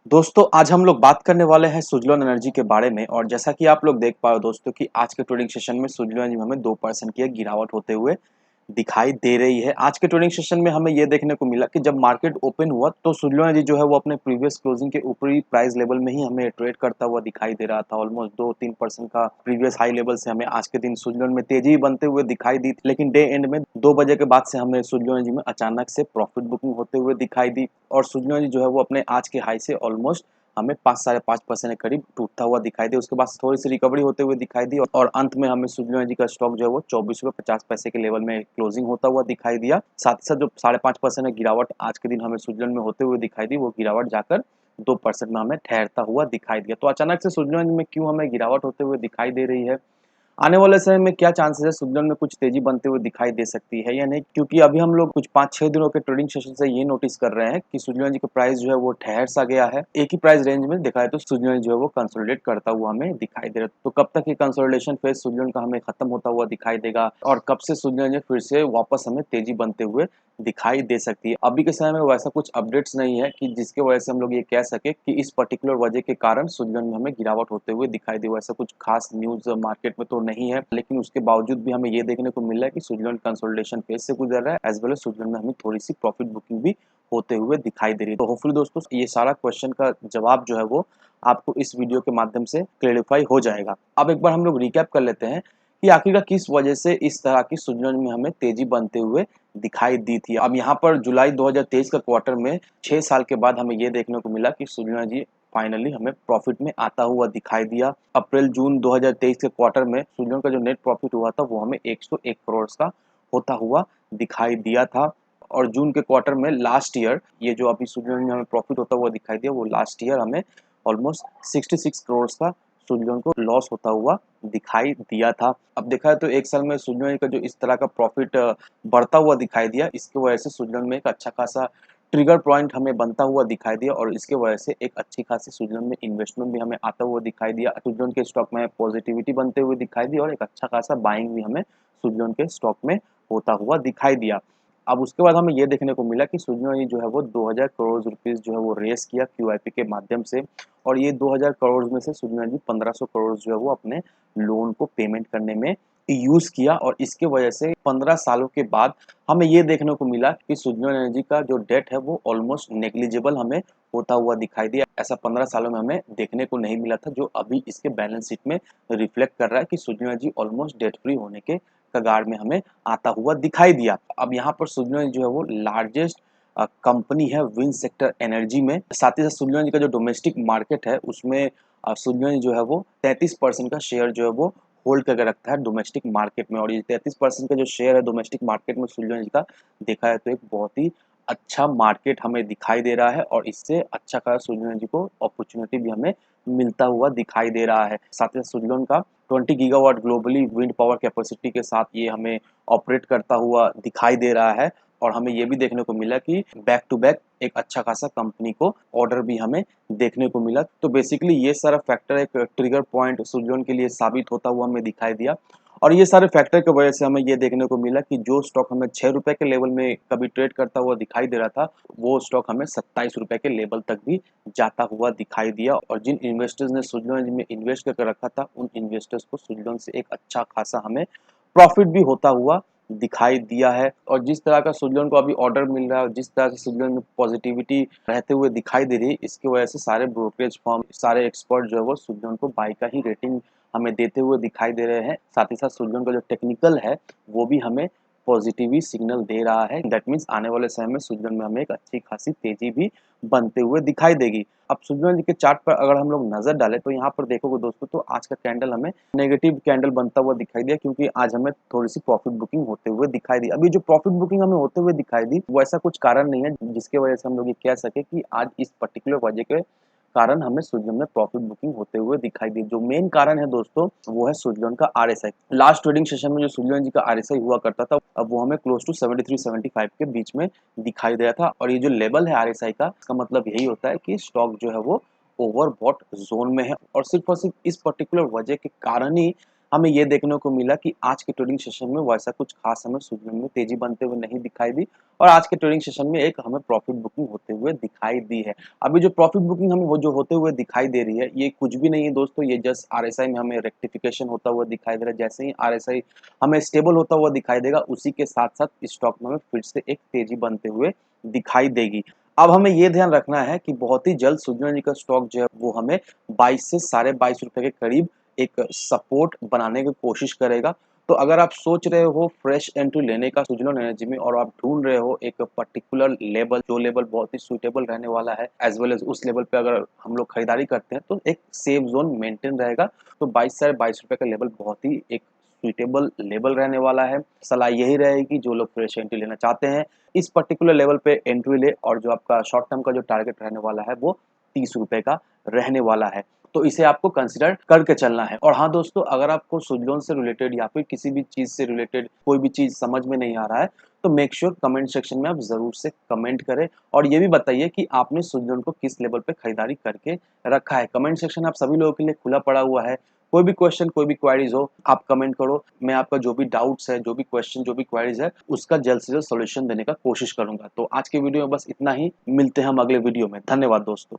दोस्तों आज हम लोग बात करने वाले हैं सुज़लोन एनर्जी के बारे में। और जैसा कि आप लोग देख पा रहे हो दोस्तों कि आज के ट्रेडिंग सेशन में सुज़लोन एनर्जी में हमें 2% की एक गिरावट होते हुए दिखाई दे रही है। आज के ट्रेडिंग सेशन में हमें ये देखने को मिला कि जब मार्केट ओपन हुआ तो सुज़लोन एनर्जी जो है वो अपने प्रीवियस क्लोजिंग के ऊपरी प्राइस लेवल में ही हमें ट्रेड करता हुआ दिखाई दे रहा था। ऑलमोस्ट 2-3% का प्रीवियस हाई लेवल से हमें आज के दिन सुज़लोन में तेजी बनते हुए दिखाई दी, लेकिन डे एंड में 2 बजे के बाद से हमें सुज़लोन एनर्जी में अचानक से प्रॉफिट बुकिंग होते हुए दिखाई दी और सुज़लोन एनर्जी जो है वो अपने आज के हाई से ऑलमोस्ट हमें 5-5.5% के करीब टूटता हुआ दिखाई दिया। उसके बाद थोड़ी सी रिकवरी होते हुए दिखाई दी और अंत में हमें सुज़लोन एनर्जी का स्टॉक जो है वो 24 रुपये 50 पैसे के लेवल में क्लोजिंग होता हुआ दिखाई दिया। साथ ही साथ जो 5.5% की गिरावट आज के दिन हमें सुज़लोन में होते हुए दिखाई दी, वो गिरावट जाकर 2% में हमें ठहरता हुआ दिखाई दिया। तो अचानक से सुज़लोन एनर्जी में क्यों हमें गिरावट होते हुए दिखाई दे रही है, आने वाले समय में क्या चांसेस है सुज़लोन में कुछ तेजी बनते हुए दिखाई दे सकती है या नहीं? क्योंकि अभी हम लोग कुछ 5-6 दिनों के ट्रेडिंग सेशन से ये नोटिस कर रहे हैं कि सुज़लोन जी का प्राइस जो है वो ठहर सा गया है। एक ही प्राइस रेंज में देखा जाए तो सुज़लोन जो है वो कंसोलिडेट करता हुआ हमें दिखाई दे रहा है। तो कब तक ये कंसोलिडेशन फेज सुज़लोन का हमें खत्म होता हुआ दिखाई देगा और कब से सुज़लोन जी फिर से वापस हमें तेजी बनते हुए दिखाई दे सकती है? अभी के समय में वैसा कुछ अपडेट्स नहीं है कि जिसके वजह से हम लोग ये कह सके कि इस पर्टिकुलर वजह के कारण सुज़लोन में हमें गिरावट होते हुए दिखाई दे। वैसा कुछ खास न्यूज़ मार्केट में तो नहीं है, लेकिन उसके बावजूद भी हमें ये देखने को मिल रहा है कि सुज़लोन कंसोलिडेशन फेज से गुजर रहा है, एज़ वेल एज़ सुज़लोन में हमें थोड़ी-सी प्रॉफिट बुकिंग भी होते हुए दिखाई दे रही है। तो होपफुली दोस्तों ये सारा क्वेश्चन का जवाब जो है वो आपको इस वीडियो के माध्यम से क्लैरिफाई हो जाएगा। अब एक बार हम लोग रिकैप कर लेते हैं कि आखिरकार किस वजह से इस तरह की सुज़लोन में हमें तेजी बनते हुए दिखाई दी थी। अब यहाँ पर जुलाई 2023 का क्वार्टर में 6 साल के बाद हमें ये देखने को मिला कि सुज़लोन जी फाइनली हमें प्रॉफिट में आता हुआ दिखाई दिया। अप्रैल-जून 2023 के क्वार्टर में सुज़लोन का जो नेट प्रॉफिट हुआ था वो हमें 101 करोड़ का होता हुआ दिखाई दिया था। और जून के क्वार्टर में लास्ट ईयर ये जो अभी सुज़लोन में हमें प्रॉफिट होता हुआ दिखाई दिया, वो लास्ट ईयर हमें ऑलमोस्ट 66 करोड़ का सुज़लोन को लॉस होता हुआ दिखाई दिया था। अब देखा है तो एक साल में सुज़लोन का जो इस तरह का प्रॉफिट बढ़ता हुआ दिखाई दिया, इसकी वजह से सुज़लोन में एक अच्छा खासा ट्रिगर पॉइंट हमें बनता हुआ दिखाई दिया और इसकी वजह से एक अच्छी खासी सुज़लोन में इन्वेस्टमेंट भी हमें आता हुआ दिखाई दिया। सुज़लोन के स्टॉक में पॉजिटिविटी बनते हुए दिखाई दी और एक अच्छा खासा बाइंग भी हमें सुज़लोन के स्टॉक में होता हुआ दिखाई दिया। अब उसके बाद हमें ये देखने को मिला कि सुज़लोन जो है वो 2000 करोड़ रुपीस जो है वो रेस किया क्यूआईपी के माध्यम से और ये 2000 करोड़ में से सुज़लोन जी 1500 करोड़ जो है वो अपने लोन को पेमेंट करने में यूज़ किया और इसके वजह से 15 सालों के बाद हमें ये देखने को मिला कि सुज़लोन एनर्जी का जो डेट है वो ऑलमोस्ट नेग्लिजिबल हमें होता हुआ दिखाई दिया। ऐसा 15 सालों में हमें देखने को नहीं मिला था, जो अभी इसके बैलेंस शीट में रिफ्लेक्ट कर रहा है कि Suzlon energy almost debt free होने के कगार में हमें आता हुआ दिखाई दिया। अब यहाँ पर सुज़लोन जो है वो लार्जेस्ट कंपनी है विंड सेक्टर एनर्जी में। साथ ही साथ सुज़लोन का जो डोमेस्टिक मार्केट है उसमें सुज़लोन जो है वो 33% का शेयर जो है वो होल्ड करके रखता है डोमेस्टिक मार्केट में और ये 33% का जो शेयर है डोमेस्टिक मार्केट में सुज़लोन का देखा जाए तो एक बहुत ही अच्छा मार्केट हमें दिखाई दे रहा है और इससे अच्छा खासा सुज़लोन को अपॉर्चुनिटी भी हमें मिलता हुआ दिखाई दे रहा है। साथ ही सुज़लोन का 20 gigawatt globally wind power capacity के साथ ये हमें ऑपरेट करता हुआ दिखाई दे रहा है और हमें ये भी देखने को मिला कि बैक टू बैक एक अच्छा खासा कंपनी को ऑर्डर भी हमें देखने को मिला। तो बेसिकली ये सारा फैक्टर एक ट्रिगर पॉइंट सुज़लोन के लिए साबित होता हुआ हमें दिखाई दिया और ये सारे फैक्टर की वजह से हमें ये देखने को मिला कि जो स्टॉक हमें 6 रुपए के लेवल में कभी ट्रेड करता हुआ दिखाई दे रहा था, वो स्टॉक हमें 27 रुपए के लेवल तक भी जाता हुआ दिखाई दिया और जिन इन्वेस्टर्स ने सुज़लोन में इन्वेस्ट करके रखा था, उन इन्वेस्टर्स को सुज़लोन से एक अच्छा खासा हमें प्रॉफिट भी होता हुआ दिखाई दिया है। और जिस तरह का सुज़लोन को अभी ऑर्डर मिल रहा है और जिस तरह से सुज़लोन में पॉजिटिविटी रहते हुए दिखाई दे रही है, इसकी वजह से सारे ब्रोकरेज फर्म, सारे एक्सपर्ट जो है वो सुज़लोन को बाय का ही रेटिंग हमें देते हुए दिखाई दे रहे हैं। साथ ही साथ सुज़लोन का जो टेक्निकल है वो भी हमें पॉजिटिव ही सिग्नल दे रहा है। दैट मीन्स आने वाले समय में सुज़लोन में हमें एक अच्छी खासी तेजी भी बनते हुए दिखाई देगी। अब सुज़लोन जी के चार्ट पर अगर हम लोग नज़र डालें तो यहाँ पर देखोगे दोस्तों तो आज का कैंडल हमें नेगेटिव कैंडल बनता हुआ दिखाई दिया, क्योंकि आज हमें थोड़ी-सी प्रॉफिट बुकिंग होते हुए दिखाई दी। अभी जो प्रॉफिट बुकिंग हमें होते हुए दिखाई दी, वो ऐसा कुछ कारण नहीं है जिसकी वजह से हम लोग ये कह सकें कि आज इस पर्टिकुलर वजह के कारण हमें सुज़लोन में प्रॉफिट बुकिंग होते हुए दिखाई दी। जो मेन कारण है दोस्तों, वो है सुज़लोन का आरएसआई। लास्ट ट्रेडिंग सेशन में जो सुज़लोन जी का आरएसआई हुआ करता था, अब वो हमें क्लोज टू 73-75 के बीच में दिखाई दिया था और ये जो लेवल है आरएसआई का, इसका मतलब यही होता है कि स्टॉक जो है वो ओवरबॉट ज़ोन में है और सिर्फ़ इस पर्टिकुलर वजह के कारण ही हमें ये देखने को मिला कि आज के ट्रेडिंग सेशन में वैसा कुछ खास हमें सुजलून में तेजी बनते हुए नहीं दिखाई दी और आज के ट्रेडिंग सेशन में एक हमें प्रॉफिट बुकिंग होते हुए दिखाई दी है। अभी जो प्रॉफिट बुकिंग हमें वो जो होते हुए दिखाई दे रही है, ये कुछ भी नहीं है दोस्तों, ये जस्ट आरएसआई में हमें रेक्टिफिकेशन होता हुआ दिखाई दे रहा है। जैसे ही आरएसआई हमें स्टेबल होता हुआ दिखाई देगा, उसी के साथ-साथ स्टॉक में हमें फिर से एक तेजी बनते हुए दिखाई देगी। अब हमें ये ध्यान रखना है कि बहुत ही जल्द सुजलून एनर्जी का स्टॉक जो है वो हमें 22 से साढ़े 22 रुपए के करीब एक सपोर्ट बनाने की कोशिश करेगा। तो अगर आप सोच रहे हो फ्रेश एंट्री लेने का सुजलून एनर्जी में और आप ढूंढ रहे हो एक पर्टिकुलर लेवल, जो लेवल बहुत ही सुटेबल रहने वाला है, एज वेल एज उस लेवल पे अगर हम लोग खरीदारी करते हैं तो एक सेफ जोन मेंटेन रहेगा। तो 22 साढ़े 22 रुपए का लेवल बहुत ही एक सुटेबल लेवल रहने वाला है। सलाह यही रहेगी, जो लोग फ्रेश एंट्री लेना चाहते हैं इस पर्टिकुलर लेवल पे एंट्री ले, और जो आपका शॉर्ट टर्म का जो टारगेट रहने वाला है वो 30 रुपए का रहने वाला है। तो इसे आपको कंसीडर करके चलना है। और हाँ दोस्तों, अगर आपको सुजलून से रिलेटेड या फिर किसी भी चीज से रिलेटेड कोई भी चीज समझ में नहीं आ रहा है, तो मेक श्योर कमेंट सेक्शन में आप जरूर से कमेंट करें और ये भी बताइए कि आपने सुजलून को किस लेवल पे खरीदारी करके रखा है। कमेंट सेक्शन आप सभी लोगों के लिए खुला पड़ा हुआ है। कोई भी क्वेश्चन, कोई भी क्वेरीज हो, आप कमेंट करो। मैं आपका जो भी डाउट्स है, जो भी क्वेश्चन, जो भी क्वेरीज है, उसका जल्द से जल्द सॉल्यूशन देने का कोशिश करूंगा। तो आज के वीडियो में बस इतना ही। मिलते हैं हम अगले वीडियो में। धन्यवाद दोस्तों।